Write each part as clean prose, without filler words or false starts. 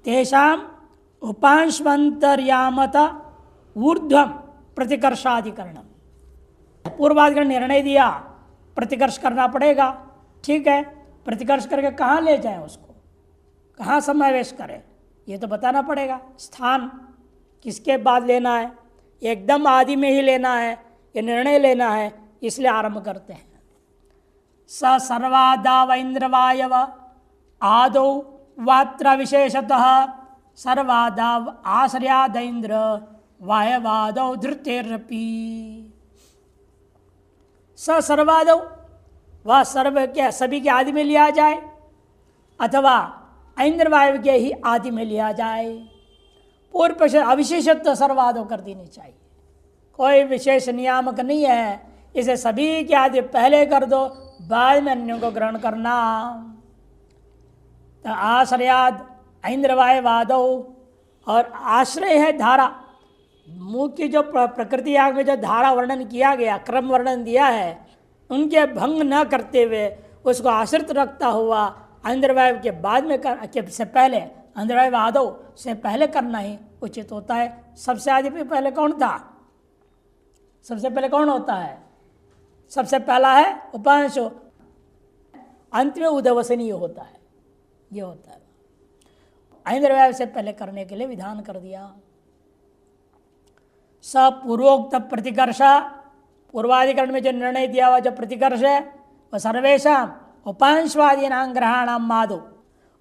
तेषाम उपांशवंतर्यामत ऊर्ध्वम प्रतिकर्षाधिकरणम। पूर्वाधिकरण निर्णय दिया प्रतिकर्ष करना पड़ेगा, ठीक है। प्रतिकर्ष करके कहाँ ले जाएं, उसको कहाँ समावेश करें, ये तो बताना पड़ेगा। स्थान किसके बाद लेना है, एकदम आदि में ही लेना है, ये निर्णय लेना है, इसलिए आरंभ करते हैं। स सर्वादाव इंद्रवायव आदौ वात्र विशेषतः सर्वादाव आश्रयाद इंद्र वायवादौ धृतेरपि। स सर्वादौ, वह सर्व के सभी के आदि में लिया जाए अथवा इंद्र वायु के ही आदि में लिया जाए। पूर्व पक्ष अविशेषत्व सर्वादौ कर देनी चाहिए, कोई विशेष नियामक नहीं है। इसे सभी के आदि पहले कर दो, बाद में अन्यों को ग्रहण करना। तो आश्रयाद इंद्र वायवादौ, और आश्रय है धारा। मुख्य जो प्रकृति आग में जो धारा वर्णन किया गया, क्रम वर्णन दिया है, उनके भंग न करते हुए उसको आश्रित रखता हुआ इंद्रवायु के बाद में से पहले इंद्रवायु आदौ से पहले करना ही उचित होता है। सबसे आदि पे पहले कौन था, सबसे पहले कौन होता है, सबसे पहला है उपांशु, अंत में उदवसनीय होता है, ये होता है। इंद्रवायु से पहले करने के लिए विधान कर दिया। स पूर्वोक्त प्रतिकर्ष, पूर्वाधिकरण में जो निर्णय दिया हुआ जो प्रतिकर्ष है वह सर्वेशा उपांशवादी नाम ग्रहणाम मादो,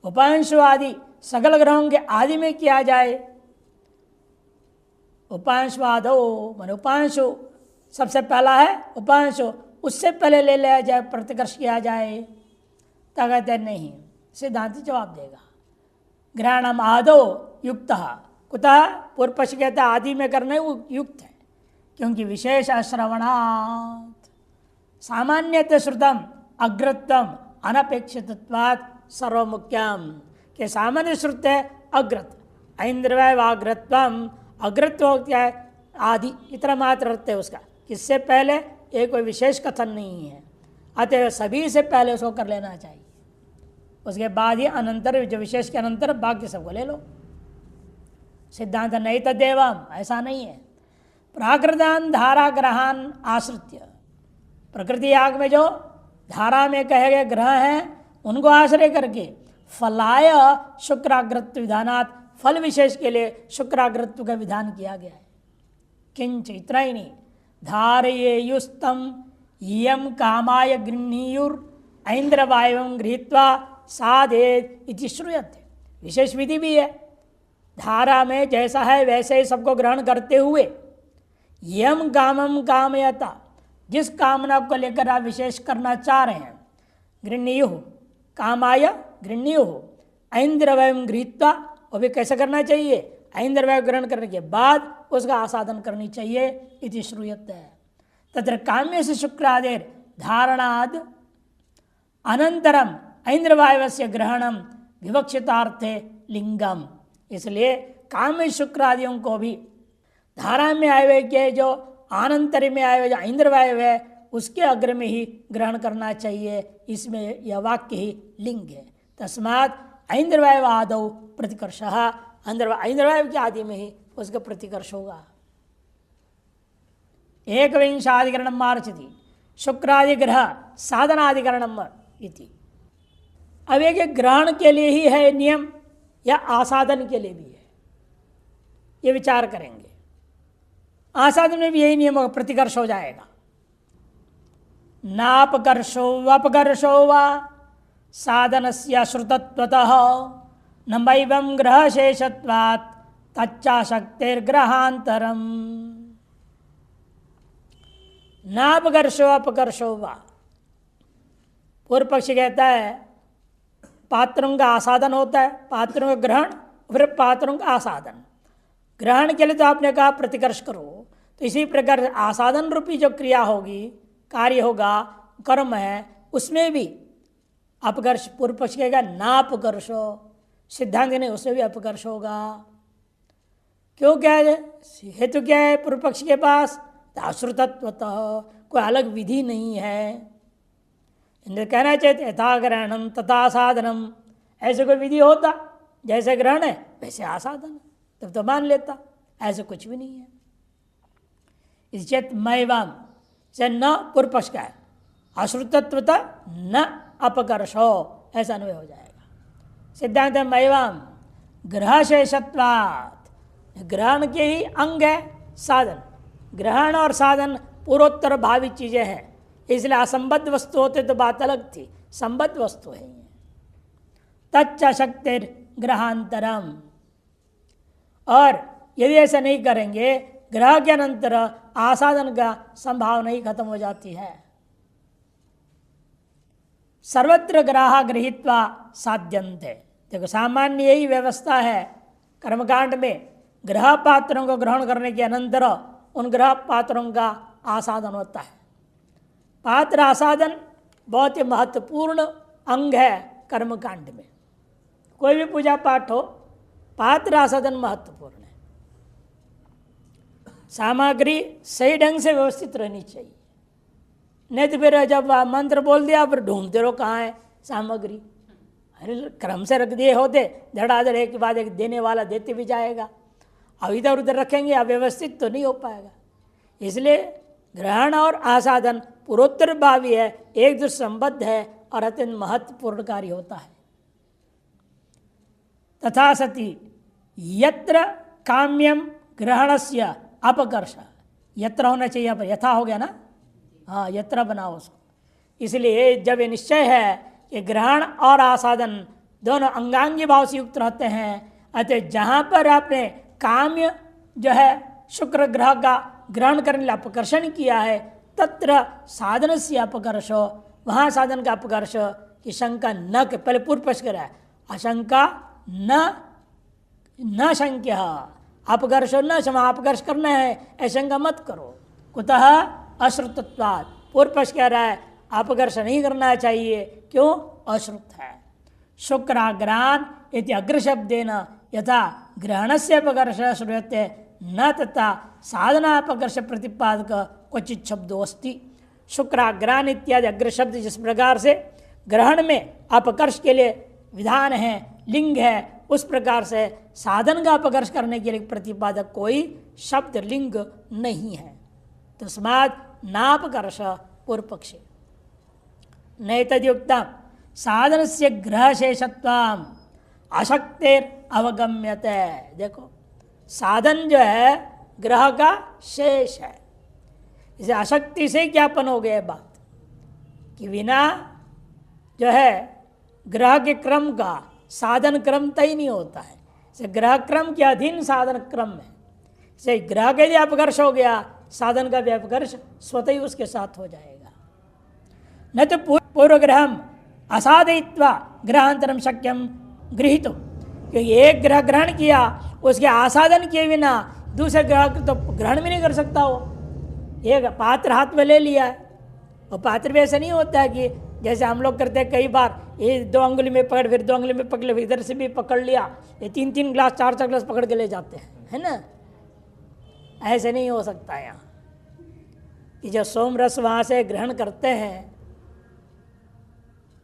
उपांशवादी सकल ग्रहों के आदि में किया जाए। उपांशवादो मान उपांशु सबसे पहला है, उपांशु उससे पहले ले लिया जाए, प्रतिकर्ष किया जाए। तो कहते नहीं, सिद्धांति जवाब देगा। ग्रहणम आदो युक्त कुतः, पूर्व पक्ष कहता आदि में करने युक्त है, क्योंकि विशेष श्रवणात् सामान्यत श्रुतम अग्रत्वम अनपेक्षितत्वात् सर्वमुख्यम, के सामान्य श्रुत है अग्रत, ऐन्द्रवाग्रत्वम अग्रत्व क्या है आदि, इतना मात्र रहते है उसका, किससे पहले ये कोई विशेष कथन नहीं है। अतः सभी से पहले उसको कर लेना चाहिए, उसके बाद ही अनंतर जो विशेष के अनंतर बाकी सबको ले लो। सिद्धांत नहीं तदेवम, ऐसा नहीं है। प्राकृतान धारा ग्रहान आश्रित्य, प्रकृति आग में जो धारा में कहे गए ग्रह हैं उनको आश्रय करके फलाय शुक्राग्रत्व विधानात्, फल विशेष के लिए शुक्राग्रत्व का विधान किया गया है। किंच, इतना ही नहीं, धारयेयुस्तम यम कामाय गृह्णीयुर ऐन्द्रवायवं गृहीत्वा साधेत इति श्रूयते, विशेष विधि भी है। धारा में जैसा है वैसे ही सबको ग्रहण करते हुए यम कामम कामयता, जिस कामना को लेकर आप विशेष करना चाह रहे हैं, गृह्णीयु कामाय गृह्णीयु ऐन्द्रवायवं गृहीत्वा, वो भी कैसे करना चाहिए, ऐन्द्रवायु ग्रहण करने के बाद उसका आसादन करनी चाहिए। इति श्रूयते है। तत्र काम्य से शुक्रादेर धारणाद अनंतरम ऐन्द्रवायवस्य ग्रहणम विवक्षितार्थे लिंगम, इसलिए काम्य शुक्रादियों को भी धारा में आए हुए के जो आनंतर में आए हुए जो ऐन्द्रवायु है उसके अग्र में ही ग्रहण करना चाहिए। इसमें यह वाक्य ही लिंग है। तस्मात् ऐन्द्रवायु आदौ प्रतिकर्ष, ऐन्द्रवायु के आदि में ही उसका प्रतिकर्ष होगा। एकविंशाधिकरणम मार्चति शुक्रादिग्रह साधनाधिकरणम इति। अब एक ग्रहण के लिए ही है नियम या आसाधन के लिए भी है, ये विचार करेंगे। आसाधन में भी यही नियम प्रतिकर्ष हो जाएगा। नापकर्षो अपकर्षो वा साधनस्य श्रुतत्वतः नमैवं ग्रहशेषत्वात् तच्चाशक्तिर्ग्रहांतरम। नापकर्षो अपकर्षो वा, पूर्व पक्षी कहता है पात्रों का आसाधन होता है, पात्रों का ग्रहण, फिर पात्रों का आसाधन। ग्रहण के लिए तो आपने कहा प्रतिकर्ष करो, तो इसी प्रकार आसाधन रूपी जो क्रिया होगी, कार्य होगा, कर्म है, उसमें भी अपकर्ष, पूर्व पक्ष कहेगा नापकर्षो, सिद्धांत नहीं उसमें भी अपकर्ष होगा। क्यों, क्या है हेतु, क्या है पूर्व पक्ष के पास, आश्रुतत्वतः, कोई अलग विधि नहीं है। इन्हें कहना चाहिए यथा ग्रहणम तथा साधनम, ऐसे कोई विधि होता जैसे ग्रहण है वैसे आसादन है, तब तो मान लेता। ऐसे कुछ भी नहीं है। इस चेत मैवाम से न पूर्व पक्ष का है, अश्रुतत्वता न अपकर्षो, ऐसा अन्वय हो जाएगा। सिद्धांत है मैवाम ग्रह शेषत्वात्, ग्रहण के ही अंग है साधन। ग्रहण और साधन पूर्वोत्तर भावी चीजें हैं, इसलिए असंबद्ध वस्तु होते तो बात अलग थी, संबद्ध वस्तु है। तच्च शक्तिर ग्रहांतरम, और यदि ऐसा नहीं करेंगे ग्रह के अनंतर आसादन का संभावना ही खत्म हो जाती है। सर्वत्र ग्राह गृहीत्वा साध्यन्ते, देखो सामान्य यही व्यवस्था है कर्मकांड में, ग्रह पात्रों को ग्रहण करने के अनंतर उन ग्रह पात्रों का आसादन होता है। पात्र आसादन बहुत ही महत्वपूर्ण अंग है कर्मकांड में। कोई भी पूजा पाठ हो, पात्र आसादन महत्वपूर्ण है। सामग्री सही ढंग से व्यवस्थित रहनी चाहिए, नहीं तो फिर जब मंत्र बोल दिया फिर ढूंढते रहो कहाँ है सामग्री। अरे क्रम से रख दिए होते, धड़ाधड़ एक के बाद एक देने वाला देते भी जाएगा। अब इधर उधर रखेंगे, अव्यवस्थित तो नहीं हो पाएगा। इसलिए ग्रहण और आसादन पूर्वोत्तर भावी है, एक दूसरे संबद्ध है और अत्यंत महत्वपूर्ण कार्य होता है। तथा सति यत्र काम्यम ग्रहणस्य अपकर्ष, यत्र होना चाहिए पर यथा हो गया ना, हाँ यत्र बनाओ उसको। इसलिए जब ये निश्चय है कि ग्रहण और आसादन दोनों अंगांगी भाव से युक्त रहते हैं, अतः जहाँ पर आपने काम्य जो है शुक्र ग्रह का ग्रहण करने के लिए अपकर्षण किया है, तत्र साधन से अपकर्षो, वहाँ साधन का अपकर्ष की शंका न के, पहले पूर्व पक्ष करा है, आशंका न शंक्य, अपकर्ष न क्षमा, अपकर्ष करना है ऐसा मत करो। कुतः अश्रुतत्वात्, पूर्व पक्ष कह रहा है अपकर्ष नहीं करना चाहिए, क्यों? अश्रुत है। शुक्राग्रान इति अग्रशब्देन यथा ग्रहण से अपकर्ष श्रूयते न तथा साधनापकर्ष प्रतिपादक क्वचित शब्दों अस्ति। शुक्राग्रान इत्यादि अग्रशब्द जिस प्रकार से ग्रहण में अपकर्ष के लिए विधान है, लिंग है, उस प्रकार से साधन का अपकर्ष करने के लिए प्रतिपादक कोई शब्द लिंग नहीं है। तस्मात् नापकर्ष पूर्व पक्षी नैतद्युक्तम साधन से ग्रह शेषत्वाम अशक्तिर अवगम्यते। देखो साधन जो है ग्रह का शेष है, इसे अशक्ति से ज्ञापन हो गया बात कि बिना जो है ग्रह के क्रम का साधन क्रम तय नहीं होता है। इसे ग्रह क्रम के अधीन साधन क्रम है। इसे ग्रह के लिए अपकर्ष हो गया, साधन का भी अपकर्ष स्वतः ही उसके साथ हो जाएगा। न तो पूर्व ग्रहम असाधयित्वा ग्रहांतरम शक्यम गृहीतुम, क्योंकि एक ग्रह ग्रहण किया उसके आसादन किए बिना दूसरे ग्रह तो ग्रहण भी नहीं कर सकता। वो एक पात्र हाथ में ले लिया है, और पात्र भी ऐसा नहीं होता है कि जैसे हम लोग करते हैं कई बार, ये 2 अंगुली में पकड़, फिर 2 अंगुली में पकड़, इधर से भी पकड़ लिया, ये 3-3 ग्लास 4-4 ग्लास पकड़ के ले जाते हैं, है ना। ऐसे नहीं हो सकता यहाँ कि जो सोम रस वहाँ से ग्रहण करते हैं,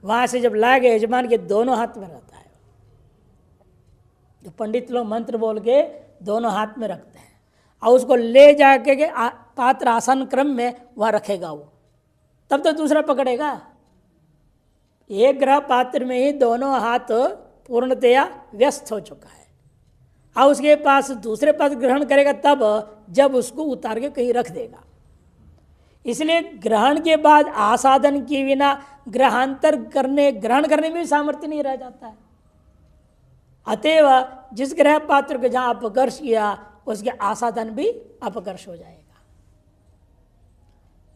वहाँ से जब लाए यजमान के दोनों हाथ में रहता है। जो पंडित लोग मंत्र बोल के दोनों हाथ में रखते हैं और उसको ले जाके के पात्र आसन क्रम में वह रखेगा, वो तब तो दूसरा पकड़ेगा। एक ग्रह पात्र में ही दोनों हाथ पूर्णतया व्यस्त हो चुका है, और उसके पास दूसरे पात्र ग्रहण करेगा तब जब उसको उतार के कहीं रख देगा। इसलिए ग्रहण के बाद आसादन के बिना ग्रहांतर करने, ग्रहण करने में भी सामर्थ्य नहीं रह जाता है। अतएव जिस ग्रह पात्र को जहाँ अपकर्ष किया उसके आसादन भी अपकर्ष हो जाएगा।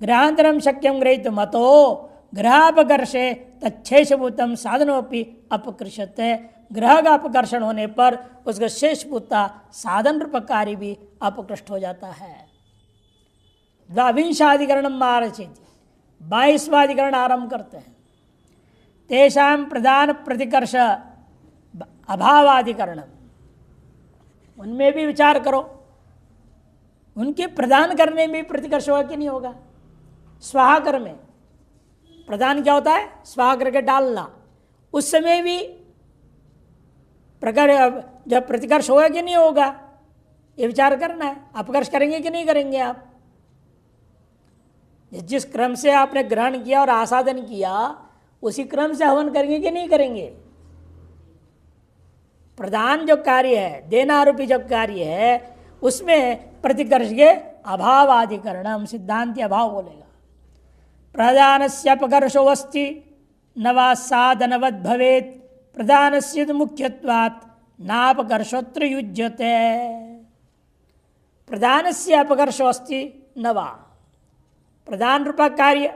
ग्रहांतरम शक्यम ग्रहित मतो ग्रहापकर्षे तच्छेषभूतम साधनोपि अपकृष्यते। ग्रह का अपकर्षण होने पर उसका शेषभूता साधन रूप कार्य भी अपकृष्ट हो जाता है। द्वाविंशाधिकरण मारचेति, 22वां अधिकरण आरंभ करते हैं। तेषां प्रधान प्रतिकर्ष अभावाधिकरण, उनमें भी विचार करो, उनके प्रदान करने में प्रतिकर्ष होगा कि नहीं होगा। स्वाहाकर में प्रदान क्या होता है? स्वाहा करके डालना, उस समय भी प्रकार जब प्रतिकर्ष होगा कि नहीं होगा, ये विचार करना है। अपकर्ष करेंगे कि नहीं करेंगे आप? जिस क्रम से आपने ग्रहण किया और आसादन किया उसी क्रम से हवन करेंगे कि नहीं करेंगे? प्रधान जो कार्य है, देना आरोपी जो कार्य है, उसमें प्रतिकर्ष के अभाव आदिकरणम सिद्धांति अभाव बोलेगा। प्रधानस्य अपकर्षो अस्ति न वा साधनवद् भवेत् प्रधानस्य तु मुख्यत्वात् नापकर्षोत्र युज्यते। प्रधानस्य अपकर्षो अस्ति न वा, प्रधान रूपा कार्य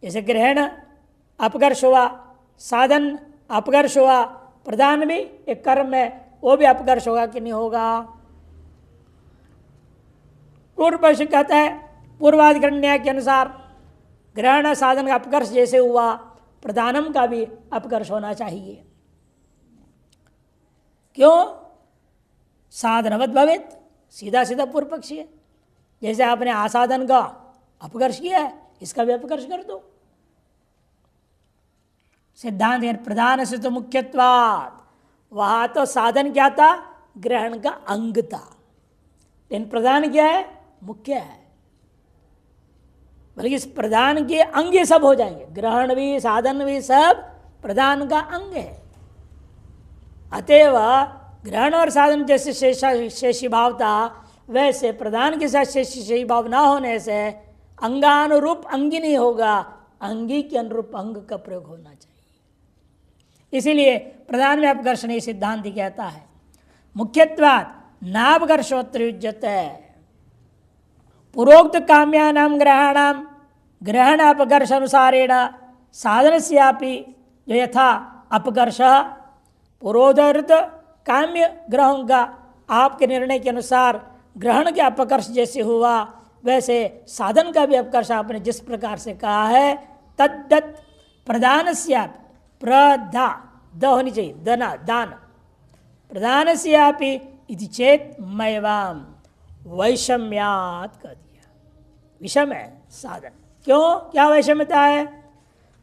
जैसे ग्रहण अपकर्ष हुआ, साधन अपकर्ष हुआ, प्रधान भी एक कर्म है, वो भी अपकर्ष होगा कि नहीं होगा? पूर्व पक्ष कहता है पूर्वाधिकरण न्याय के अनुसार ग्रहण साधन का अपकर्ष जैसे हुआ, प्रधानम का भी अपकर्ष होना चाहिए। क्यों? साधनवत भवेत, सीधा सीधा पूर्व पक्षी है। जैसे आपने आसाधन का अपकर्ष किया है, इसका भी अपकर्ष कर दो। सिद्धांत है प्रधान से तो मुख्यत्वात्, वहां तो साधन क्या था? ग्रहण का अंग था, लेकिन प्रधान क्या है? मुख्य है। बल्कि इस प्रधान के अंग ये सब हो जाएंगे, ग्रहण भी साधन भी सब प्रधान का अंग है। अतएव ग्रहण और साधन जैसे शेषी भाव था, वैसे प्रधान के साथ शेषी भाव ना होने से अंगानुरूप अंगी नहीं होगा, अंगी के अनुरूप अंग का प्रयोग होना चाहिए। इसीलिए प्रधान में अपकर्षण सिद्धांत कहता है मुख्यत्वात् नापकर्षोत्र युज्यते। पूर्वोक्त काम्यानाम ग्रहणाम ग्रहण अपकर्ष अनुसारेण साधनस्यापि जो यथा अपकर्ष पूर्वोदृत काम्य ग्रहों का आपके निर्णय के अनुसार ग्रहण के अपकर्ष जैसे हुआ, वैसे साधन का भी अपकर्ष आपने जिस प्रकार से कहा है, तद्दत प्रधानस्यापि, प्रधा द होनी चाहिए, दना दान, प्रधानस्यापि इति चेत मैवाम वैषम्यात् कर दिया। विषम है साधन। क्यों? क्या वैषम्यता है?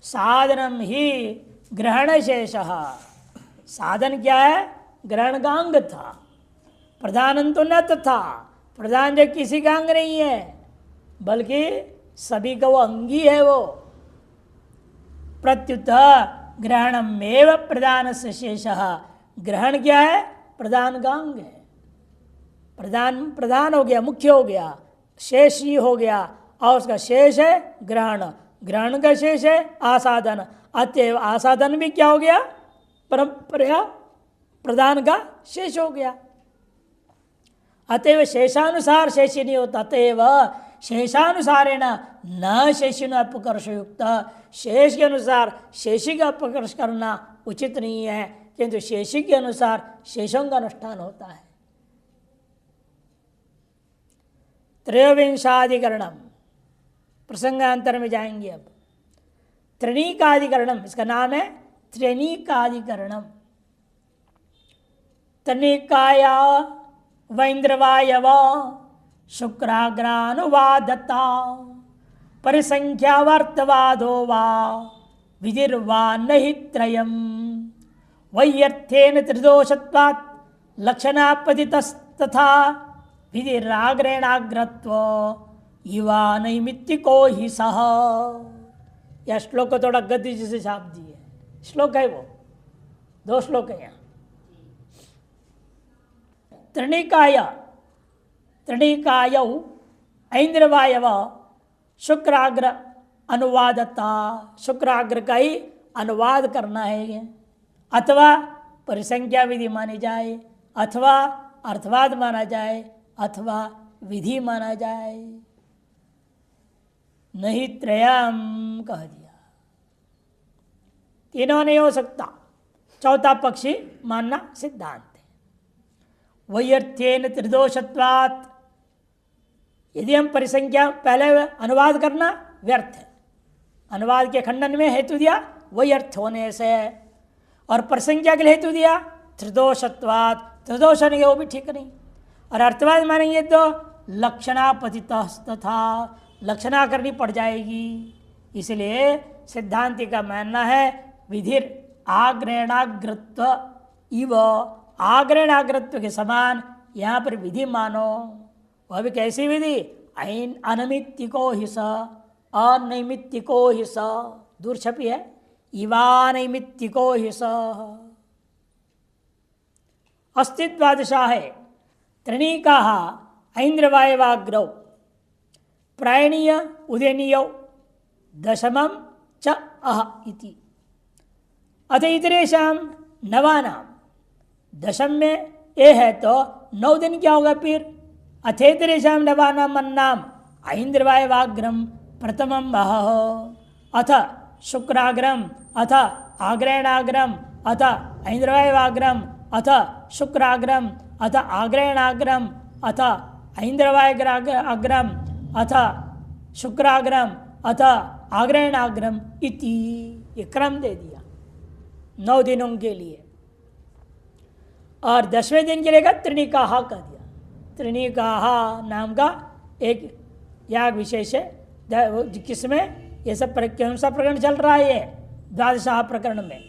साधनम ही ग्रहण शेषः, साधन क्या है? ग्रहण का अंग था, प्रधान तो न था। प्रधान जो किसी का अंग नहीं है, बल्कि सभी का वो अंगी है। वो प्रत्युत ग्रहणमेव प्रधान से शेषः, ग्रहण क्या है? प्रधान का अंग है। प्रधान हो गया, मुख्य हो गया, शेष ही हो गया, और उसका शेष है ग्रहण, ग्रहण का शेष है आसाधन। अतएव आसाधन भी क्या हो गया? परंपरा प्रधान का शेष हो गया। अतएव शेषानुसार शेषी नहीं होता, अतएव शेषानुसारेण न शेषिन अपकर्ष युक्त, शेष के अनुसार शेषी का अपकर्ष करना उचित नहीं है, किंतु शेषी के अनुसार शेषों का अनुष्ठान होता है। त्रयोविंशाधिकरणम, प्रसंगांतर में जाएंगे अब। त्रणीकाधिकरणम, इसका नाम है त्रणीकाधिकरणम। त्रणीकाया वैन्द्रवायव शुक्राग्रानुवादता परिसंख्यावार्तवादो वा विधिर्वा नहि त्रयम् वैयर्थेन त्रिदोषत्वात् लक्षणापतितस्तथा विधिराग्रेणाग्रत्व युवा नैमित्तिको ही सह। यह श्लोक को थोड़ा गद्य जिसे छाप दिए, श्लोक है वो, 2 श्लोक है यहाँ। त्रणिकाय ऐन्द्रवायव शुक्राग्र अनुवादता, शुक्राग्र का ही अनुवाद करना है ये, अथवा परिसंख्या विधि मानी जाए, अथवा अर्थवाद माना जाए, अथवा विधि माना जाए। नहीं त्रयम कह दिया, तीनों नहीं हो सकता, चौथा पक्षी मानना सिद्धांत है। वैयर्थेन त्रिदोषत्वात्, यदि हम परिसंख्या पहले अनुवाद करना व्यर्थ है, अनुवाद के खंडन में हेतु दिया वैयर्थ होने से, और परिसंख्या के लिए हेतु दिया त्रिदोषत्वात्, त्रिदोष नहीं वो भी ठीक नहीं, और अर्थवाद मानेंगे तो लक्षणापतित तथा, लक्षणा करनी पड़ जाएगी। इसलिए सिद्धांति का मानना है विधिर आग्रहणाग्रत्व इव आग्रहणाग्रत्व के समान यहाँ पर विधि मानो। वह भी कैसी विधि? अनमित्तिको ही स, अनैमित्तिको ही स, दूर छपी है, इवानैमित्तिको ही स। अस्तित्वादशा है त्रिणीका ऐन्द्रवायवाग्रौ प्रायणीय उदयनीय दशमं च अह इति। अथ इतरेषां नवानां, दशम में ए है तो 9 दिन क्या होगा फिर? अथेतरेषां नवानां अन्नाम ऐन्द्रवायवाग्रम प्रथमं अहः, अथ शुक्राग्रम, अथ आग्रहणाग्रम, अथ ऐन्द्रवायवाग्रम, अथ शुक्राग्रम, अथ आग्रहणाग्रम, अथ ऐन्द्रवायग्रम, अथ शुक्राग्रम, अथ आग्रहणाग्रम इति। ये क्रम दे दिया 9 दिनों के लिए। और 10वें दिन के लिए त्रिणिकाहा कह दिया। त्रिणिकाहा नाम का एक याग विशेष है, किसमें ये सब कौन सा प्रकरण चल रहा है? ये द्वादशाह प्रकरण में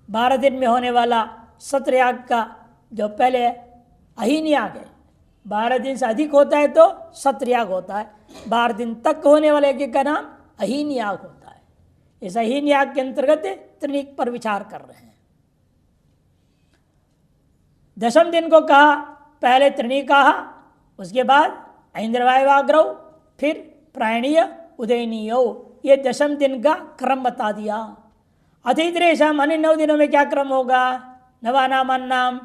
12 दिन में होने वाला सत्र याग का जो पहले अहीन याग है, 12 दिन से अधिक होता है तो सत्र याग होता है, 12 दिन तक होने वाले यज्ञ का नाम अहीन याग होता है। इस अहीन याग के अंतर्गत त्रिणिक पर विचार कर रहे हैं। 10वें दिन को कहा पहले त्रिणिका, उसके बाद ऐन्द्रवायवाग्रौ, फिर प्रायणीय उदयनीय, ये 10वें दिन का क्रम बता दिया। अतिथरेशम अन्य 9 दिनों में क्या क्रम होगा? नवानाम अन्नाम,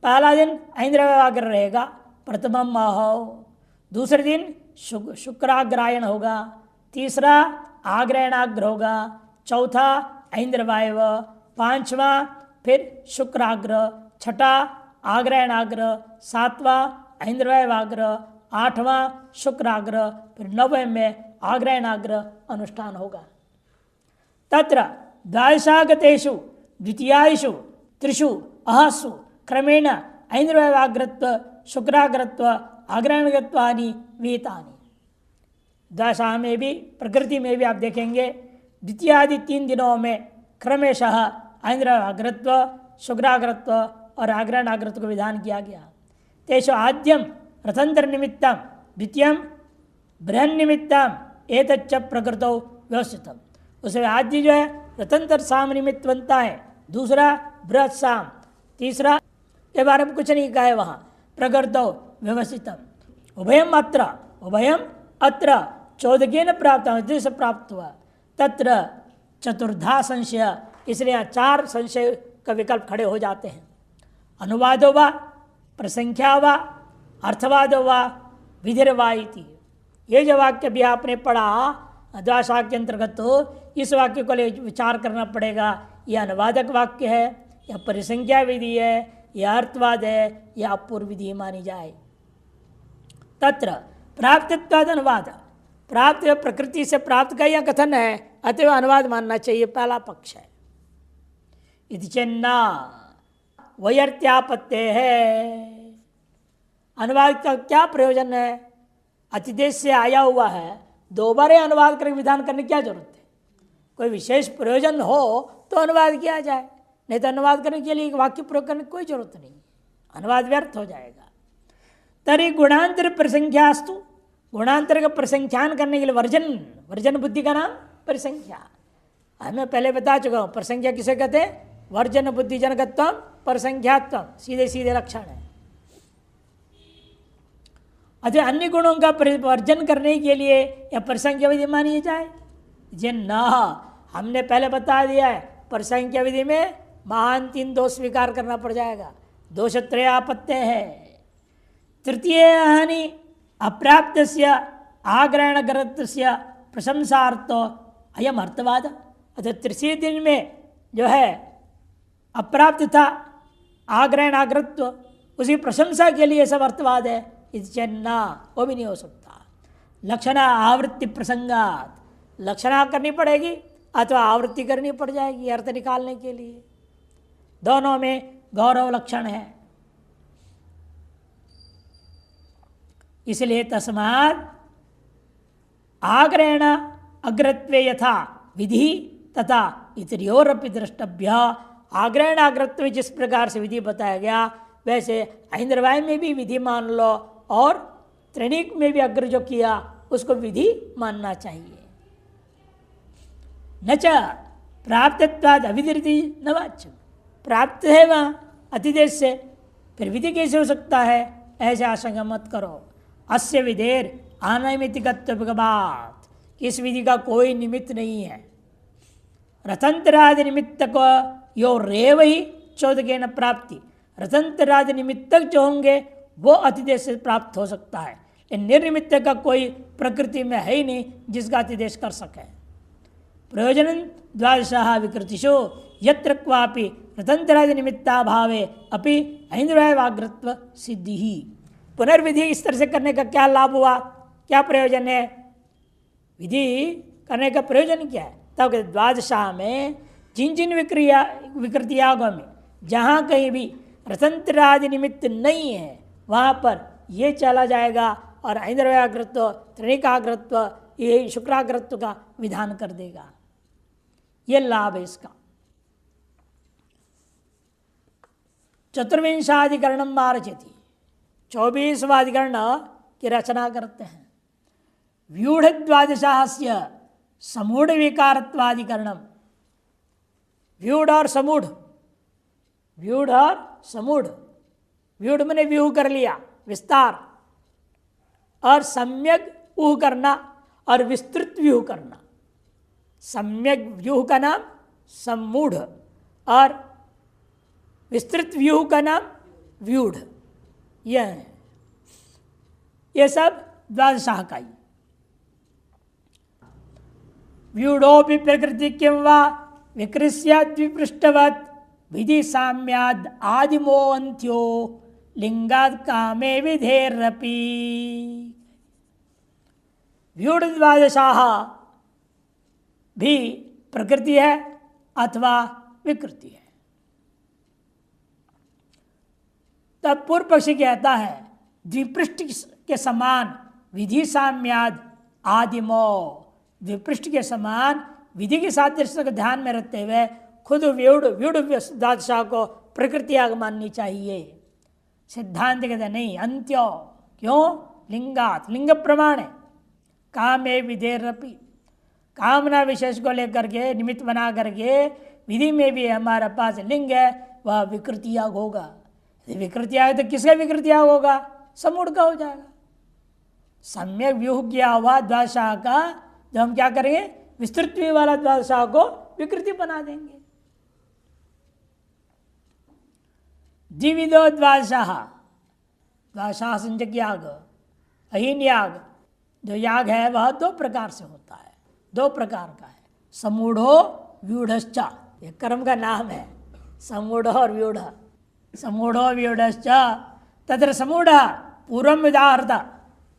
पहला दिन ऐन्द्रवायवाग्र रहेगा, प्रथमम अहो, दूसरे दिन शुक्राग्रायण होगा, तीसरा आग्रहणाग्र होगा, चौथा ऐन्द्रवायव, 5वां फिर शुक्राग्र, छठा आग्रहणाग्र, 7वां ऐन्द्रवायवाग्र, 8वां शुक्राग्र, फिर 9वें में आग्रहणाग्र अनुष्ठान होगा। तत्र द्वादशागतेषु द्वितीयायेषु त्रिषु अहसु क्रमेण ऐन्द्रवायवाग्रत्व शुक्राग्रत्व आग्रहणगत्वानि विहितानि। दशा में भी प्रकृति में भी आप देखेंगे द्वितीयादि 3 दिनों में क्रमशः ऐन्द्रवाग्रत्व शुक्राग्रत्व और आग्रहणाग्रत्व को विधान किया गया। तेषु आद्यम रथंतर निमित्तम, द्वितीयम बृहन निमित्तम, एतच्च प्रकृतौ व्यवस्थितम। उसमें आद्य जो है रथंतर साम निमित्त बनता है, दूसरा बृहत साम, तीसरा के बारे में कुछ नहीं कहा है वहाँ, प्रकृतौ व्यवस्थितम। उभयम अत्र, उभयम अत्र चौदकेन प्राप्त से प्राप्त हुआ, तत्र चतुर्धा संशय, इसलिए 4 संशय का विकल्प खड़े हो जाते हैं। अनुवादो वा, प्रसंख्या वा, अर्थवादो वा, विधिर्वा इति। ये जो वाक्य भी आपने पढ़ा द्वादशा के अंतर्गत, तो इस वाक्य को ले विचार करना पड़ेगा, यह अनुवादक वाक्य है या परिसंख्या विधि है या अर्थवाद है या अपूर्व विधि मानी जाए। तत्र प्राप्तित्वाद अनुवाद, प्राप्त प्रकृति से प्राप्त का यह कथन है, अतएव अनुवाद मानना चाहिए, पहला पक्ष है। इति चेन्ना वैयर्थ्यापत्ते है। अनुवाद का क्या प्रयोजन है? अतिदेश से आया हुआ है, 2 बार अनुवाद करके विधान करने की क्या जरूरत है? कोई विशेष प्रयोजन हो तो अनुवाद किया जाए, नहीं तो अनुवाद करने के लिए वाक्य प्रयोग करने की कोई जरूरत नहीं, अनुवाद व्यर्थ हो जाएगा। तरी गुणांतर प्रसंख्यास्तु, गुणांतर का प्रसंख्यान करने के लिए वर्जन, वर्जन बुद्धि का नाम परिसंख्या। हमें पहले बता चुका हूँ, प्रसंख्या किसे कहते हैं? वर्जन बुद्धि जनकत्व परसंख्यात्व, सीधे सीधे लक्षण है। अच्छा, अन्य गुणों का वर्जन करने के लिए या परसंख्या विधि मानी जाए? जे न, हमने पहले बता दिया है, परसंख्या विधि में महान 3 दोष स्वीकार करना पड़ जाएगा, दोषत्रयापत्य है। तृतीय हानि अप्राप्त आग्रहण ग्रंथ प्रशंसार्थ अयम अर्थवाद। अच्छा, तृतीय दिन में जो है अप्राप्त था आग्रहण आग्रत्व, उसी प्रशंसा के लिए सब अर्थवाद है। इतना वो भी नहीं हो सकता। लक्षणा आवृत्ति प्रसंगात, लक्षणा करनी पड़ेगी अथवा आवृत्ति करनी पड़ जाएगी अर्थ निकालने के लिए, दोनों में गौरव लक्षण है। इसलिए तस्मात् आग्रहण अग्रत्वे यथा विधि तथा इतरियोरपि द्रष्टव्य। आग्रहण आग्रत्व में जिस प्रकार से विधि बताया गया वैसे ऐन्द्रवाय में भी विधि मान लो और त्रिणिक में भी अग्र जो किया उसको विधि मानना चाहिए। न च प्राप्तत्वाद अविधि न वाच्यम, प्राप्त है वहाँ अतिदेश से, फिर विधि कैसे हो सकता है, ऐसे आशंका मत करो। अस्य विधेर अनैमितिकत्व बात, इस विधि का कोई निमित्त नहीं है। रतंतरादि निमित्त को यो रेव ही चौदह न प्राप्ति, रतंतरादि निमित्तक जो होंगे वो अतिदेश से प्राप्त हो सकता है, निर्निमित्त का कोई प्रकृति में है ही नहीं जिसका अतिदेश कर सके। प्रयोजन द्वादशः विकृतिषु यत्र क्वापि रतंतरादि निमित्ताभावे अपि ऐन्द्रवाय वाग्रत्व सिद्धि ही। पुनर्विधि इस तरह से करने का क्या लाभ हुआ, क्या प्रयोजन है, विधि करने का प्रयोजन क्या है। तब द्वादशा में जिन जिन विकृतियागों में जहाँ कहीं भी रतंतरादि निमित्त नहीं है वहाँ पर ये चला जाएगा और ऐन्द्रवाग्रत्व त्रिणिकाग्रत्व ये शुक्राग्रत्व का विधान कर देगा। ये लाभ है इसका। चतुर्विंशाधिकरणम आरचति, 24वां अधिकरण की रचना करते हैं। व्यूढ़ द्वादशास्य समूढ़ विकारत्वाधिकरणम, व्यूढ़ और समूढ़, व्यूढ़ और समूढ़, व्यूढ़ मैंने व्यूह कर लिया विस्तार, और सम्यक ऊह करना और विस्तृत व्यूह करना। सम्यक व्यूह का नाम सम्मूढ़ और विस्तृत व्यूह का नाम व्यूढ़, यह है, ये सब द्वादशाह का ही। व्यूढ़ोपि प्रकृति किं वा विकृष्याद्विपृष्ठवत् विधि साम्याद आदिमो अंत्यो लिंगाद कामे विधेरपि। व्यूढ़ द्वादशाह भी प्रकृति है अथवा विकृति है। तब पूर्व पक्षी कहता है द्विपृष्ठ के समान विधि साम्याद आदिमो, द्विपृष्ठ के समान विधि के सादृश्य को ध्यान में रखते हुए खुद व्यूढ़ द्वादशाह को प्रकृतियाग माननी चाहिए। सिद्धांत कहते नहीं, अंत्यो, क्यों, लिंगात, लिंग प्रमाण है, कामे विधेरपि, कामना विशेष को लेकर के निमित्त बना करके विधि में भी हमारे पास लिंग है, वह विकृतियाग होगा। यदि विकृतियाग तो किसका विकृतियाग होगा, समूढ़ का हो जाएगा। सम्यक व्यूह किया हुआ द्वादशाह का जब हम क्या करेंगे, विस्तृत व्यूह वाला द्वादशाह को विकृति बना देंगे। द्विविधो द्वादशाह, द्वादशाह संजक याग, अहीन याग, जो याग है वह दो प्रकार से होता है, दो प्रकार का है। समूढ़ो व्यूढ़श्च, ये कर्म का नाम है, समूढ़ और व्यूढ़। समूढ़ो व्यूढ़श्च तत्र समूढ़ पूर्वम विदाहर्ता,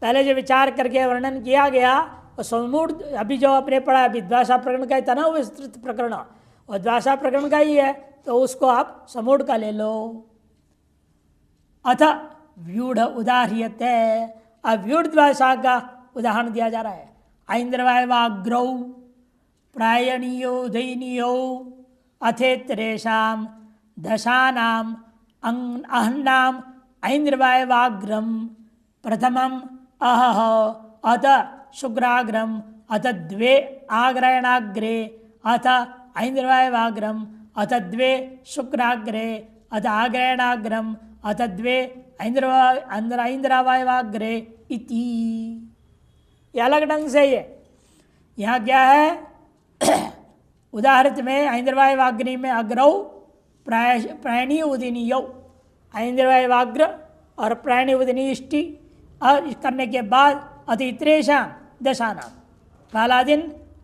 पहले जो विचार करके वर्णन किया गया और समूढ़ अभी जो अपने पढ़ा अभी द्वादशा प्रकरण का ही था ना, वो विस्तृत प्रकरण और द्वादशा प्रकरण का ही है, तो उसको आप समूढ़ का ले लो। अथ व्यूढ़ उदाह्रियते, अब व्यूढ़ द्वादशा का उदाहरण दिया जा रहा है। ऐन्द्रवाय वाग्रौ प्रायणीयो दैनीयो अथेत्रेषाम दशानाम अहन्नाम ऐन्द्रवाय वाग्रम प्रथमम अहह अथ शुक्राग्रम अथ द्वे आग्रयणाग्रे अथ ऐन्द्रवाय वाग्रम अथ द्वे शुक्राग्रे अथ आग्रयणाग्रम अथ द्वे ऐन्द्रवाय वाग्रे इति। ये अलग ढंग से ये यहाँ क्या है उदाहरण में ऐन्द्रवाय वाग्नि में अग्रौ प्रायणी उदिनीयौ, ऐन्द्रवाय वाग्र और प्रायणी उदिनी इष्टि करने के बाद अतित्रेषां दशानाम, पहला दिन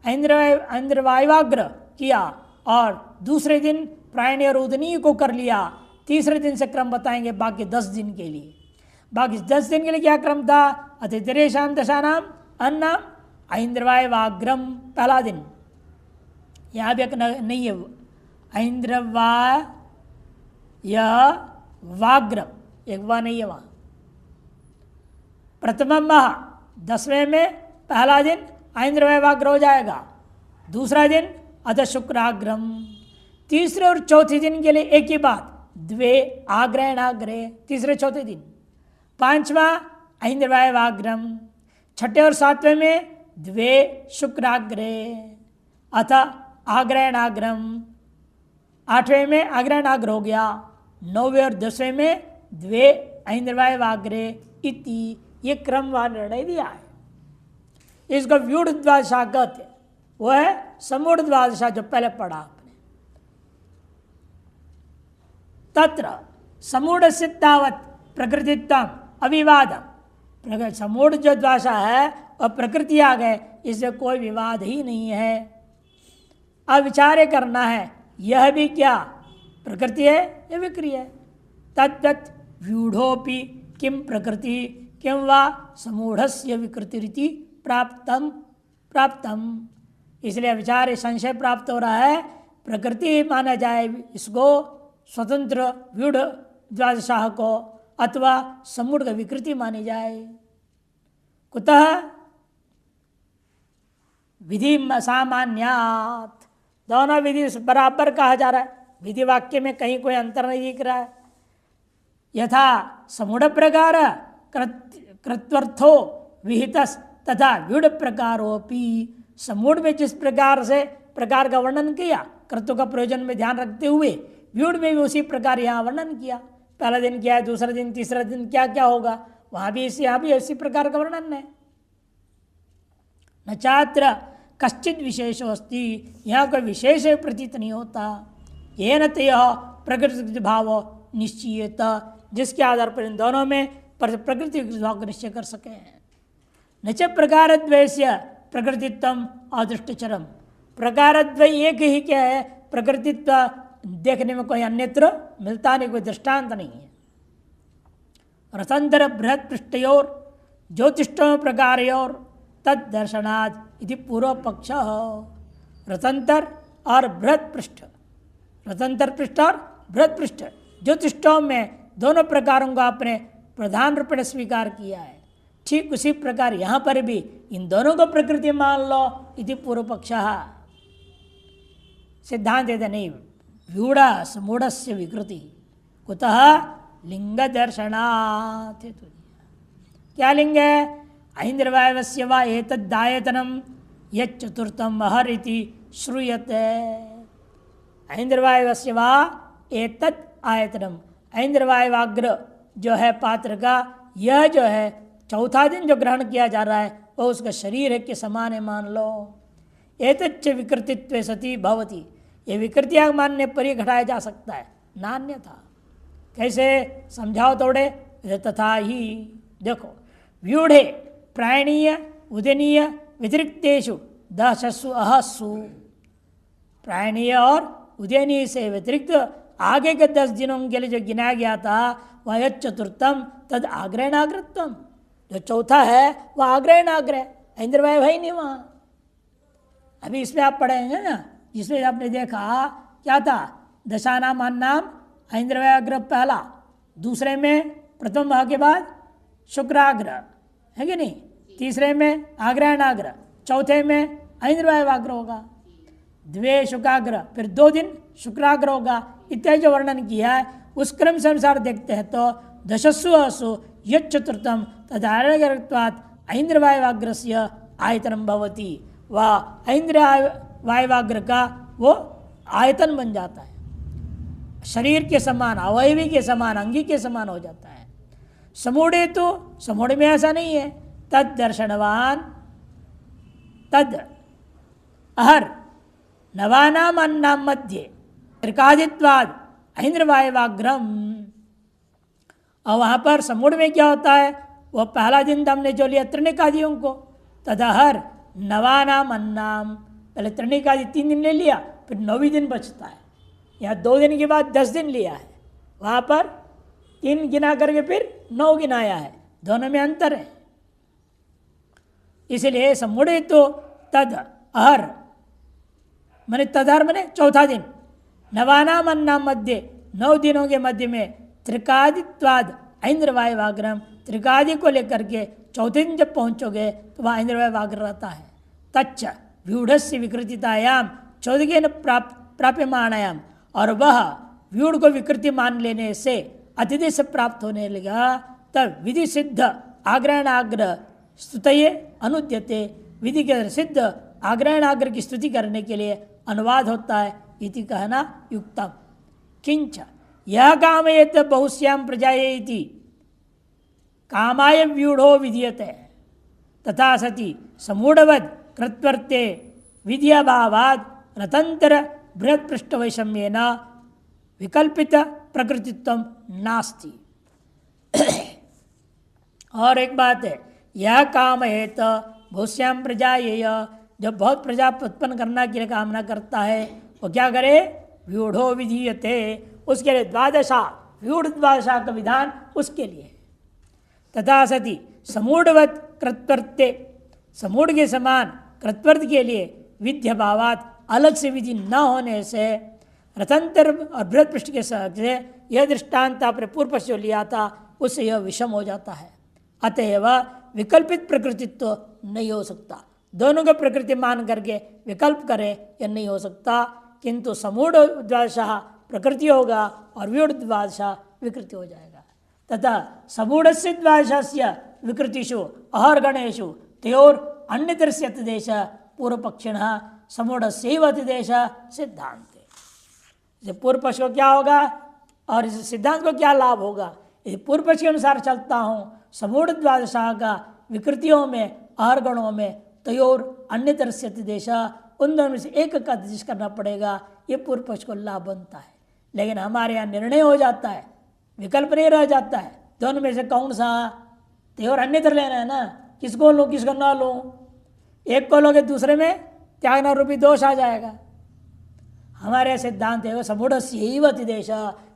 ऐन्द्रवायवाग्र किया और दूसरे दिन प्रायणी और उदनी को कर लिया, तीसरे दिन से क्रम बताएंगे बाकी 10 दिन के लिए। बाकी 10 दिन के लिए क्या क्रम था, अतित्रेषां दशानाम अन्नाम ऐन्द्रवाय वाग्रम, पहला दिन, यहाँ भी एक नहीं है, ऐन्द्रवाय वाग्रम, एक वह नहीं है वहाँ। प्रथम 10वें में पहला दिन ऐन्द्रवाय वाग्र हो जाएगा, दूसरा दिन अथ शुक्राग्रम। तीसरे और चौथे दिन के लिए एक ही बात, द्वे आग्रहणाग्रह, तीसरे चौथे दिन। पांचवा ऐन्द्रवायवाग्रम। छठे और सातवें में द्वे शुक्राग्रह अथ आग्रहणाग्रम। आठवें में आग्रहणाग्र हो गया। नौवें और 10वें में द्वे ऐन्द्रवायवाग्रह इति, ये क्रमवार निर्णय दिया है। इसको व्यूढ़ द्वादशा कहते हैं। वो है समूढ़ द्वादशा जो पहले पढ़ा आपने। तत्र समूढ़ से तावत प्रकृतित्वम अविवादम। समूढ़ जो द्वादशा है और प्रकृति आ गए, इससे कोई विवाद ही नहीं है। अब विचार करना है, यह भी क्या प्रकृति है या विक्रिय है। तद्वत् व्यूढ़ोपि किम प्रकृति किम वा समूढ़स्य विकृतिरिति प्राप्तम। इसलिए विचार संशय प्राप्त हो रहा है, प्रकृति माना जाए इसको स्वतंत्र व्यूढ़ द्वादशाह को, अथवा समूढ़ विकृति मानी जाए। कुतः विधि सामान्यात्, दोनों विधि बराबर कहा जा रहा है। विधि वाक्य में कहीं कोई अंतर नहीं दिख रहा है। यथा समूढ़ प्रकार कृत्वर्थो विहितस् तथा व्यूढ़ प्रकारोपि। समूढ़ में जिस प्रकार से प्रकार का वर्णन किया, कर्तु का प्रयोजन में ध्यान रखते हुए, व्यूढ़ में भी उसी प्रकार यहाँ वर्णन किया। पहला दिन क्या है, दूसरा दिन, तीसरा दिन क्या क्या होगा, वहां भी यहाँ भी इसी प्रकार का वर्णन है। न चात्र कश्चित विशेषो अस्ति, यहाँ कोई विशेष प्रतीत नहीं होता। ये न यह प्रकृति भाव निश्चयत, जिसके आधार पर इन दोनों में प्रकृति भाव को निश्चय कर सके। न च प्रकारद्वयस्य प्रकृतित्वम अदृष्टचरम। प्रकारद्वय एक ही क्या है, प्रकृतित्व देखने में कोई अन्यत्र मिलता नहीं, कोई दृष्टांत नहीं है। रसंतर बृहत् पृष्ठयोर ज्योतिष्ठों प्रकारयोर तद दर्शनाद इति पूर्व पक्ष। रसंतर और बृहत् पृष्ठ, रसंतर पृष्ठ और बृहत् पृष्ठ ज्योतिष्ठों में दोनों प्रकारों को आपने प्रधान रूप में स्वीकार किया है। ठीक उसी प्रकार यहाँ पर भी इन दोनों को प्रकृति मान लो इति पूर्व पक्ष। सिद्धांत देते नहीं, व्यूढ़ समूढ़स्य विकृति कुतः लिंग दर्शनात्। क्या लिंग है, ऐन्द्रवायवस्य वा एतद्दायतनम यच्चतुर्थम अहर इति श्रूयते। ऐन्द्रवायवस्य वा एतद् आयतनम, ऐन्द्रवायवाग्र जो है पात्र का, यह जो है चौथा दिन जो ग्रहण किया जा रहा है वह उसका शरीर है के समान है मान लो। एतच्च विकृतित्वे सती भवति, ये विकृतियां मानने पर ही घटाया जा सकता है, नान्य था। कैसे समझाओ थोड़े, तथा ही देखो, व्यूढ़े प्रायणीय उदनीय व्यतिरिक्तेषु दशसु अहसु। प्रायणीय और उदयनीय से व्यतिरिक्त आगे के 10 दिनों के लिए जो गिनाया गया था वह चतुर्थम तद आग्रहणाग्रत्वम। जो चौथा है वह आग्रहणाग्रह, ऐन्द्रवाय भाई नहीं वहाँ। अभी इसमें आप पढ़ेंगे ना, जिसमें आपने देखा क्या था, दशानाम अन्नाम ऐन्द्रवायाग्रह पहला, दूसरे में प्रथम भाग के बाद शुक्राग्रह है कि नहीं, तीसरे में आग्रहणाग्रह, चौथे में ऐन्द्रवायवाग्रह होगा, द्वे शुक्राग्रह, फिर 2 दिन शुक्राग्रह होगा। इत्यादि जो वर्णन किया है उस क्रम से अनुसार देखते हैं तो दशस्सु असु यच्चतुर्थम तदाग्रहत्वात् ऐन्द्रवायवाग्रस्य आयतनम भवति। वह ऐन्द्रवायवाग्र का वो आयतन बन जाता है, शरीर के समान, अवयवी के समान, अंगी के समान हो जाता है। समूढ़े तो समूढ़ में ऐसा नहीं है। तद दर्शनवान तद अहर नवानाम अन्नाम मध्य त्रिकादित्वाद ऐन्द्रवायवाग्रम। और वहाँ पर समूढ़ में क्या होता है, वह पहला दिन हमने जो लिया त्रिनिकादियों को, तदहर नवानाम अन्नाम, पहले त्रिनिकादि 3 दिन ले लिया, फिर 9वें दिन बचता है। यहाँ 2 दिन के बाद 10 दिन लिया है, वहाँ पर 3 गिना करके फिर 9 गिनाया है, दोनों में अंतर है। इसलिए समूढ़े तो तद अहर मैंने तदहर मैंने चौथा दिन, नवानाम अन्नाम मध्य 9 दिनों के मध्य में त्रिकादित्वाद ऐन्द्रवायवाग्रम, त्रिकादि को लेकर के चौथे दिन जब पहुँचोगे तो वह ऐन्द्रवायवाग्र रहता है। तच्च व्यूढ़स्य विकृतितायाम चौदगेन प्राप्यमाणायाम, और वह व्यूढ़ को विकृति मान लेने से अतिथि से प्राप्त होने लगा, तब विधि सिद्ध आग्रहणाग्र स्तुतये अनुद्यते, विधि के सिद्ध आग्रहणाग्र की स्तुति करने के लिए अनुवाद होता है इति कहना युक्तम। किंच यह कामयेत बहुश्याम प्रजाये इति कामाय व्यूढ़ो विधीयते, तथा सति समूढ़वद कृत्वर्ते विधियाभावाद रतंतर बृहत् पृष्ठ वैषम्येन विकल्पित प्रकृतित्वम नास्ति। और एक बात है, यह काम है तो बहुश्याम प्रजा, ये जो बहुत प्रजा उत्पन्न करना के लिए कामना करता है वो क्या करे, व्यूढ़ो विधीयते, उसके लिए द्वादशा व्यूढ़ द्वादशा का विधान उसके लिए। तथा सति समूढ़वत कृत्वर्ते, समूढ़ के समान कृत्वर्त के लिए विद्या भावात अलग से विधि न होने से रथंतर और बृहत् पृष्ठ के से यह दृष्टांत आपने पूर्व पक्ष जो लिया था उससे यह विषम हो जाता है। अतएव विकल्पित प्रकृतित्व तो नहीं हो सकता, दोनों को प्रकृति मान करके विकल्प करे यह नहीं हो सकता, किंतु समूढ़ द्वादशा प्रकृति होगा और व्यूढ़ द्वादशा विकृति हो जाएगा। तथा समूढ़ से द्वादशा विकृतिषु अहर्गणेशु तयोर अन्य दृश्यत देश पूर्व पक्षिण समूढ़ से अतिदेश सिद्धांत। पूर्व पक्ष को क्या होगा और इस सिद्धांत को क्या लाभ होगा, यदि पूर्व पक्ष के अनुसार चलता हूँ समूढ़ द्वादशा का विकृतियों में अहर्गणों में तयोर अन्य दृश्यत देश, उन दोनों में से एक का निर्देश करना पड़ेगा, ये पूर्व पक्ष को लाभ बनता है। लेकिन हमारे यहाँ निर्णय हो जाता है, विकल्प नहीं रह जाता है, दोनों में से कौन सा तयोर अन्यत्र लेना है ना, किसको लूँ किसको ना लूँ, एक को लोगे दूसरे में त्यागना रूपी दोष आ जाएगा। हमारे सिद्धांत है समूढ़ से अतिदेश,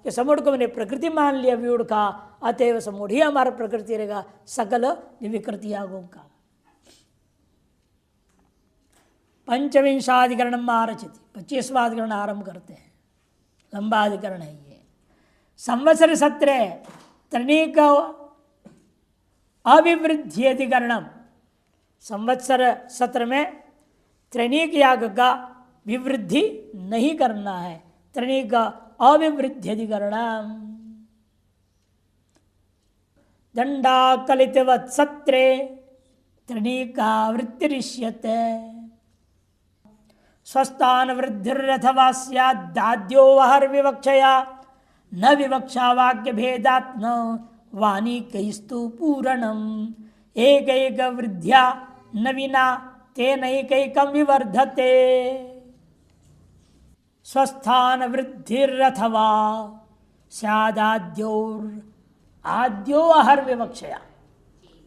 कि समूढ़ को मैंने प्रकृति मान लिया व्यूढ़ का, अतएव समूढ़ ही हमारा प्रकृति रहेगा सकल विकृति आगों का। पंचविंशाधिकरण आरचिति, 25वां अधिकरण आरंभ करते हैं, लंबा अधिकरण है ये। संवत्सर सत्र तृणीक अभिवृद्धि अधिकरणम, संवत्सर सत्र में तृणीक याग का विवृद्धि नहीं करना है, तृणीक अविवृद्धि अधिकरणम। दंडाकलितवत् सत्रे तृणीका वृत्तिरिष्यते, स्वस्थान वृद्धिरथवा स्याद्दाद्यो वहर विवक्षया, न विवक्षा वाक्य भेदात्म वाणी कैस्तु पूरणम, एक एक वृद्ध्या नवीना तेनैकैकं विवर्धते, स्वस्थान वृद्धिरथवा स्यादाद्योर आद्यो अहर विवक्षया,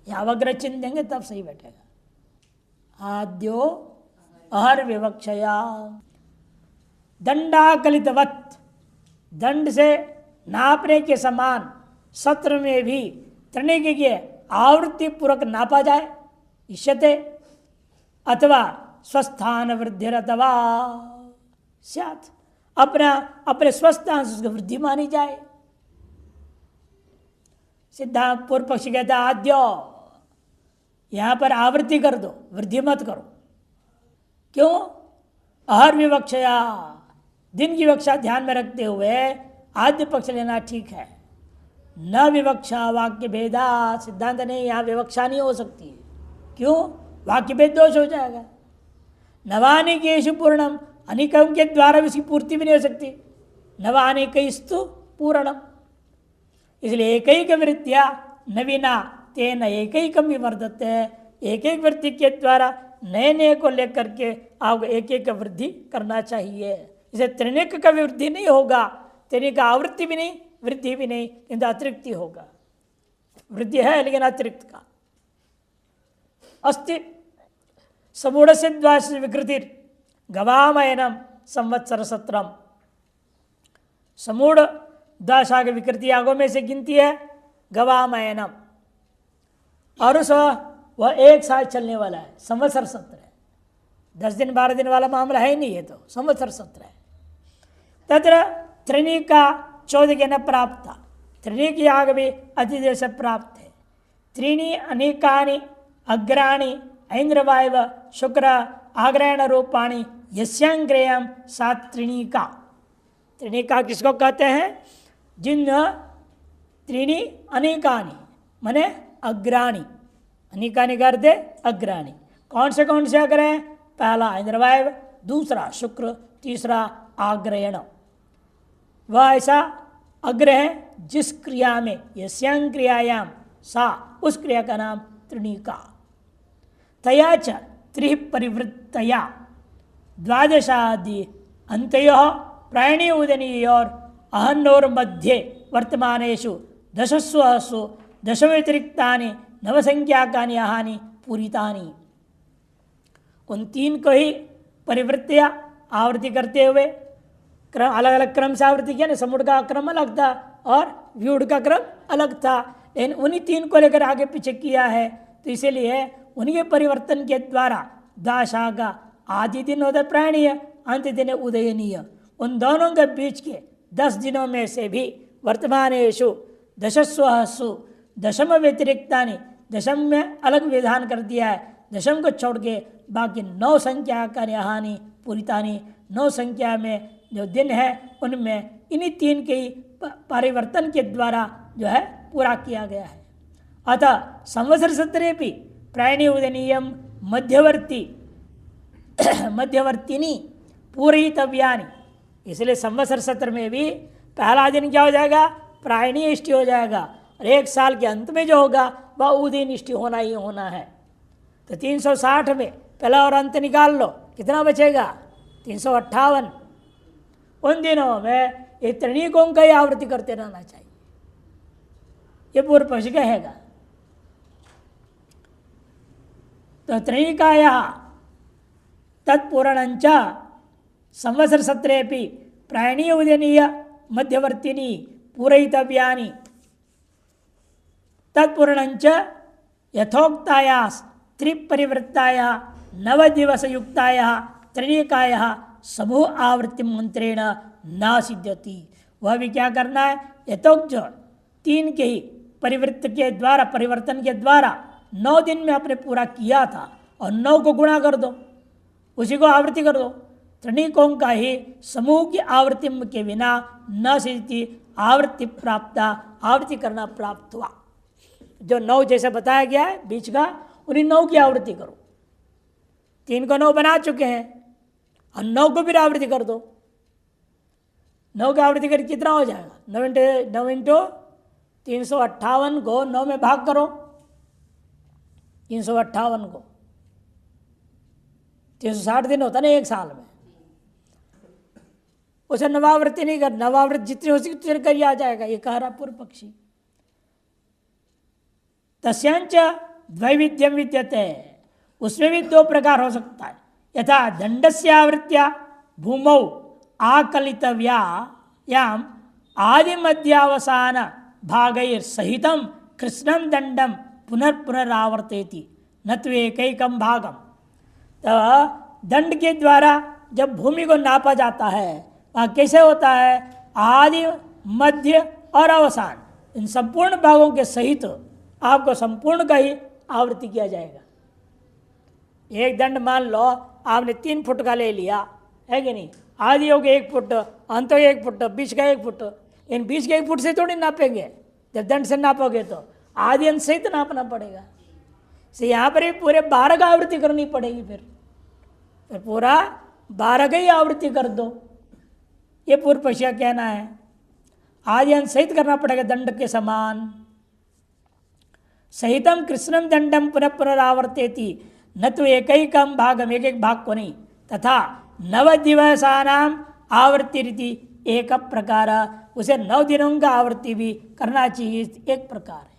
या अवग्रह चिन्ह देंगे तब सही बैठेगा, आद्यो अहर विवक्षया। दंडाकलितवत, दंड से नापने के समान सत्र में भी तृणीक के आवृत्ति पूर्वक नापा जाए, इष्यते, अथवा स्वस्थान वृद्धिरथवा स्यात्, अपने स्वस्थान से उसकी वृद्धि मानी जाए। सिद्धांत पूर्व पक्षी कहता है आद्यो, यहां पर आवृत्ति कर दो, वृद्धि मत करो। क्यों? अहर विवक्षया, दिन की विवक्षा ध्यान में रखते हुए आद्य पक्ष लेना ठीक है। न विवक्षा वाक्य भेदा, सिद्धांत नहीं, यहाँ विवक्षा नहीं हो सकती। क्यों? वाक्य भेद दोष हो जाएगा। नवानिकेषु पूर्णम, अनेकों के द्वारा भी उसकी पूर्ति भी नहीं हो सकती। नवानिकैस्तु पूर्णम, इसलिए एकैक वृत्तिया नवीना तेन एकैकम विवर्धते, एक एक वृत्ति के द्वारा नए नए को लेकर के आपको एक एक वृद्धि करना चाहिए। इसे त्रिनेक का वृद्धि नहीं होगा, त्रिनेक का आवृत्ति भी नहीं, वृद्धि भी नहीं, किंतु अतिरिक्त होगा। वृद्धि है लेकिन अतिरिक्त का। अस्ति समूढ़ से द्वादश विकृति गवामयनम संवत्सर सत्रम, समूढ़ द्वादशा की विकृति आगों में से गिनती है गवामयनम, और उस वह एक साथ चलने वाला है, संवत्सर सत्र है। 10 दिन 12 दिन वाला मामला है ही नहीं, है तो संवत्सर सत्र है। तत्र त्रिणीका 14 के न प्राप्त था, त्रिणीक याग भी अतिदेश से प्राप्त है। त्रीणी अनेकानि अग्राणी ऐन्द्रवायव शुक्र आग्रहण रूपाणी यस्यांग्रेयम सा त्रिणिका। त्रिणिका किसको कहते हैं? जिन त्रीणी अनेकानी माने अग्राणी, अनेकानी करते अग्राणी। कौन से अग्रह हैं? पहला इंद्रवायु, दूसरा शुक्र, तीसरा आग्रयण। वह ऐसा अग्रह है जिस क्रिया में, यस्यां क्रियायाम सा, उस क्रिया का नाम त्रिणिका। तया च त्रि परिवृत्तया द्वादशादि अंत्यो प्रायणी उदनी और अहन्नोर मध्य वर्तमानेषु दशस्वसु दश व्यतिरिक्तानि नवसंख्याकानि अहानि पूरितानि। उन तीन को ही परिवृत्तियाँ आवृत्ति करते हुए क्रम, अलग अलग क्रम से आवृत्ति किया ना। समुद्र का क्रम अलग था और व्यूढ़ का क्रम अलग था, लेकिन उन्हीं तीन को लेकर आगे पीछे किया है। तो इसीलिए उनके परिवर्तन के द्वारा दाशा का आदि दिन होता प्राणीय, अंत दिन उदयनीय। उन दोनों के बीच के 10 दिनों में से भी वर्तमानेषु दशस्वसु दशम व्यतिरिक्तानि, दशम में अलग विधान कर दिया है, दशम को छोड़ के बाकी 9 संख्या का हानि पूरितानी, 9 संख्या में जो दिन है उनमें इन्हीं तीन के ही परिवर्तन के द्वारा जो है पूरा किया गया है। अतः संवत्सर सत्रे भी प्रायणी उदनीयम मध्यवर्तिनी पूरितव्यानि। इसलिए संवत्सर सत्र में भी पहला दिन क्या हो जाएगा? प्रायणी इष्टि हो जाएगा, और 1 साल के अंत में जो होगा वह उदयन इष्टि होना ही होना है। तो 360 में पहला और अंत निकाल लो, कितना बचेगा? 358। उन दिनों में ये त्रिणिकों का ही आवृत्ति करते रहना चाहिए, ये पूर्व पक्ष कहेगा। तो त्रिणिकाया तत्पूरणंच संवत्सर सत्रेपि प्रायणी उदयनीय मध्यवर्तिनी पूरयितव्यानि। तत्पूरणंच यथोक्ताया त्रिपरिवृत्ताया 9 दिवस युक्ताया त्रिणिकाया समूह आवृत्ति मंत्रेण न सिद्ध्यति। वह भी क्या करना है? यथोक्त जो 3 के ही परिवृत्त के द्वारा, परिवर्तन के द्वारा 9 दिन में आपने पूरा किया था, और 9 को गुणा कर दो, उसी को आवृत्ति कर दो। त्रिणिकों का ही समूह की आवृत्ति के बिना न सिद्धि, आवृत्ति प्राप्त, आवृत्ति करना प्राप्त हुआ। जो 9 जैसे बताया गया है बीच का, उन्हीं 9 की आवृत्ति करो। 3 को 9 बना चुके हैं, और 9 को भी आवृत्ति कर दो। 9 की आवृत्ति कर कितना हो जाएगा? 9 इंटू 358 को 9 में भाग करो। 358 को 360 दिन होता ना 1 साल में, उसे नवावृत्ति नहीं कर, नवावृत्ति जितनी हो सके उतनी कर आ जाएगा, ये कह रहा पूर्व पक्षी। तस्यांच द्वैविध्यम विद्यते, उसमें भी 2 प्रकार हो सकता है। यथा दंडस्य आवृत्त्या भूमौ आकलितव्यायाम आदि मध्यावसान भागैर सहितम कृष्णम दंडम पुनर्पुनरावर्तेति न तो एकैकम भागम। तो दंड के द्वारा जब भूमि को नापा जाता है वहाँ कैसे होता है? आदि मध्य और अवसान, इन संपूर्ण भागों के सहित आपको संपूर्ण का ही आवृत्ति किया जाएगा। एक दंड मान लो आपने 3 फुट का ले लिया है कि नहीं, आदि हो गए 1 फुट, अंत 1 फुट, बीच का 1 फुट। इन बीच के 1 फुट से थोड़ी नापेंगे, जब दंड से नापोगे तो आदि अंत सहित नापना पड़ेगा। से यहाँ पर पूरे 12 का आवृत्ति करनी पड़ेगी, फिर पूरा 12 का ही आवृत्ति कर दो, ये पूर्व पक्ष का कहना है। आदि अंत सहित करना पड़ेगा दंड के समान। सहितम कृष्णम दंडम पुनः पुनरावर्तेति न तो एकैकम भागम, एक भाग को नहीं। तथा 9 दिवसानाम आवृत्ति रीति एक प्रकार, उसे 9 दिनों का आवृत्ति भी करना चाहिए, एक प्रकार है।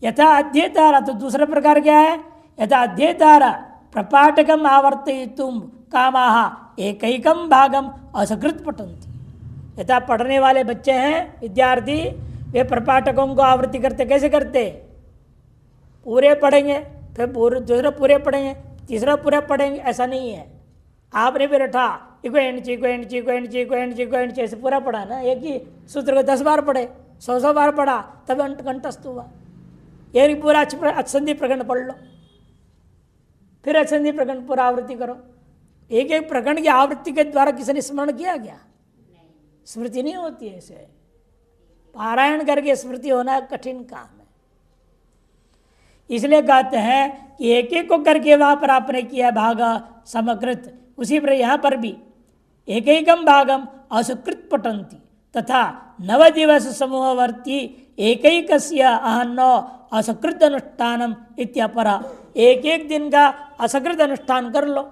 यथा अध्येतारा, तो दूसरा प्रकार क्या है? यथा अध्येतारा प्रपाठकम आवर्तयितुम कामाः एकैकम भागम असकृत पठन्ति। यथा पढ़ने वाले बच्चे हैं, विद्यार्थी, वे प्रपाठकों को आवृत्ति करते कैसे करते? पूरे पढ़ेंगे, फिर दूसरा पूरे पढ़ेंगे, तीसरा पूरा पढ़ेंगे, ऐसा नहीं है। आपने भी रटा इको ऐसे पूरा पढ़ा ना, एक ही सूत्र को 10 बार पढ़े, 100 बार पढ़ा, तब कंठस्थ हुआ। ये पूरा अच्छी संधि प्रकरण पढ़ लो, फिर अच्छी प्रकरण पूरा आवृत्ति करो, एक एक प्रकरण की आवृत्ति के द्वारा किसी ने स्मरण किया क्या? स्मृति नहीं होती है। इसे पारायण करके स्मृति होना कठिन काम है। इसलिए कहते हैं कि एक एक को करके वहां पर आपने किया भाग समकृत, उसी पर यहां पर भी एक एकम भागम असुकृत पठंती तथा नवदिवस समूहवर्ती एकैकस्य अहन्नो असकृत अनुष्ठानम इत्यपरा। एक एक दिन का असकृत अनुष्ठान कर लो,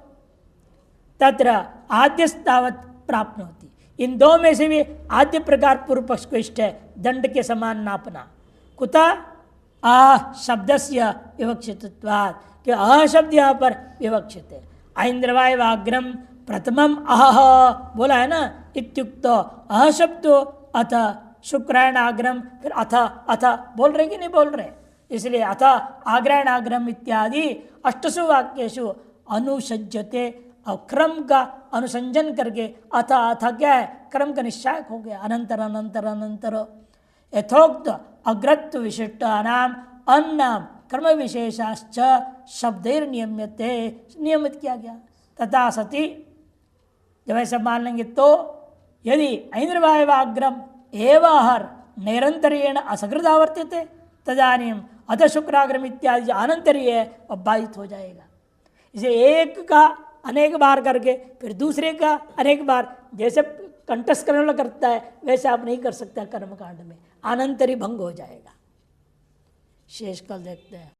तत्र आद्यस्तावत प्राप्त होती। इन दो में से भी आद्य प्रकार पूर्व पक्ष को इष्ट है, दंड के समान नापना। कुतः आ शब्दस्य विवक्षितत्वात्, कि अह शब्द यहाँ पर विवक्षित है। ऐन्द्रवाय वाग्रम प्रथमम अह बोला है ना, इत्युक्त अह शब्द अथ शुक्रायण आग्रम, फिर अथ बोल रहे कि नहीं बोल रहे? इसलिए अथ आग्रायण आग्रम इत्यादि अष्टसु वाक्येषु अनुसज्जते, और क्रम का अनुसंजन करके अथ क्या है? क्रम का निश्चय हो गया। अनंतर अनंतर अनंतर यथोक्त अग्रत्व विशिष्टानाम अन्नाम कर्म विशेषाश्च शब्दैर नियम्यते, नियमित किया गया। तथा सती जब ऐसा मान लेंगे तो यदि ऐन्द्रवायवाग्रम एवहर निरंतरेण असकृदावर्त्यते तदानीम अथ शुक्राग्रम इत्यादि अनंतरीय बाधित हो जाएगा। इसे एक का अनेक बार करके फिर दूसरे का अनेक बार, जैसे कंठस्थ करने वाला करता है वैसे आप नहीं कर सकते कर्मकांड में, अनंतरी भंग हो जाएगा। शेष कल देखते हैं।